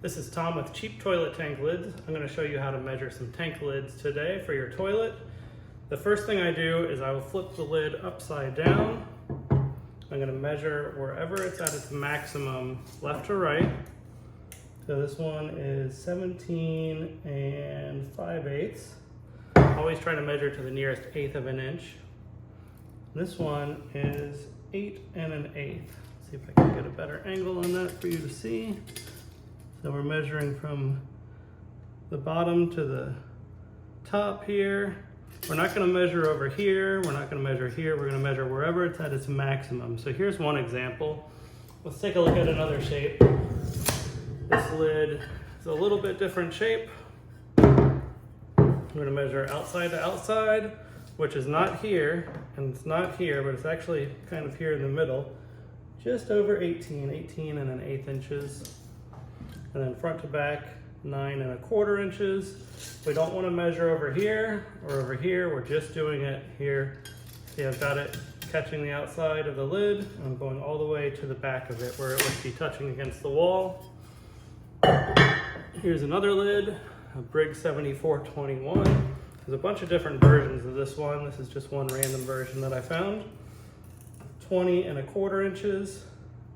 This is Tom with Cheap Toilet Tank Lids. I'm going to show you how to measure some tank lids today for your toilet. The first thing I do is I will flip the lid upside down. I'm going to measure wherever it's at its maximum, left to right. So this one is 17 5/8. Always try to measure to the nearest eighth of an inch. This one is 8 1/8. See if I can get a better angle on that for you to see. So we're measuring from the bottom to the top here. We're not going to measure over here. We're not going to measure here. We're going to measure wherever it's at its maximum. So here's one example. Let's take a look at another shape. This lid is a little bit different shape. We're going to measure outside to outside, which is not here, and it's not here, but it's actually kind of here in the middle. Just over 18 1/8 inches. And then front to back, 9 1/4 inches. We don't want to measure over here or over here. We're just doing it here. See, I've got it catching the outside of the lid. I'm going all the way to the back of it where it would be touching against the wall. Here's another lid, a Briggs 7421. There's a bunch of different versions of this one. This is just one random version that I found. 20 1/4 inches.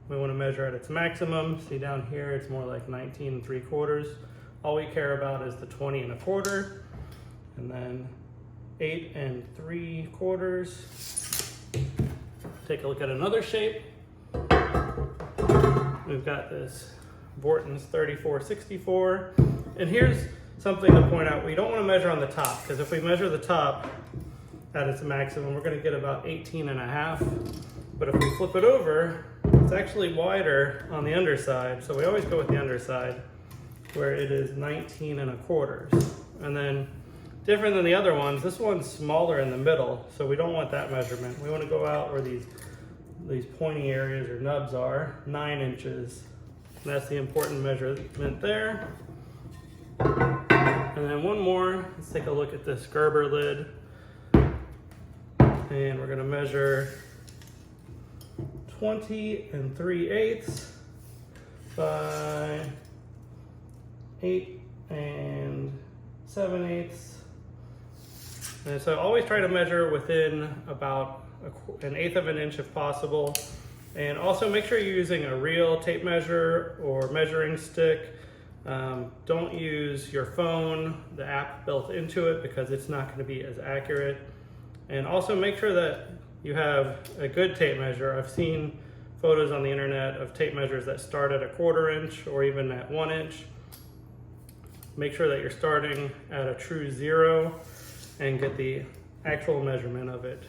We want to measure at its maximum. See down here, it's more like 19 3/4. All we care about is the 20 1/4. And then 8 3/4. Take a look at another shape. We've got this Vortens 3464. And here's something to point out. We don't want to measure on the top, because if we measure the top at its maximum, we're going to get about 18 1/2. But if we flip it over, it's actually wider on the underside. So we always go with the underside, where it is 19 1/4. And then different than the other ones, this one's smaller in the middle. So we don't want that measurement. We want to go out where these pointy areas or nubs are, 9 inches. And that's the important measurement there. And then one more, let's take a look at this Gerber lid. And we're gonna measure 20 3/8 by 8 7/8. And so always try to measure within about 1/8 of an inch if possible. And also make sure you're using a real tape measure or measuring stick. Don't use your phone, the app built into it, because it's not going to be as accurate. And also make sure that you have a good tape measure. I've seen photos on the internet of tape measures that start at 1/4 inch or even at 1 inch. Make sure that you're starting at a true 0 and get the actual measurement of it.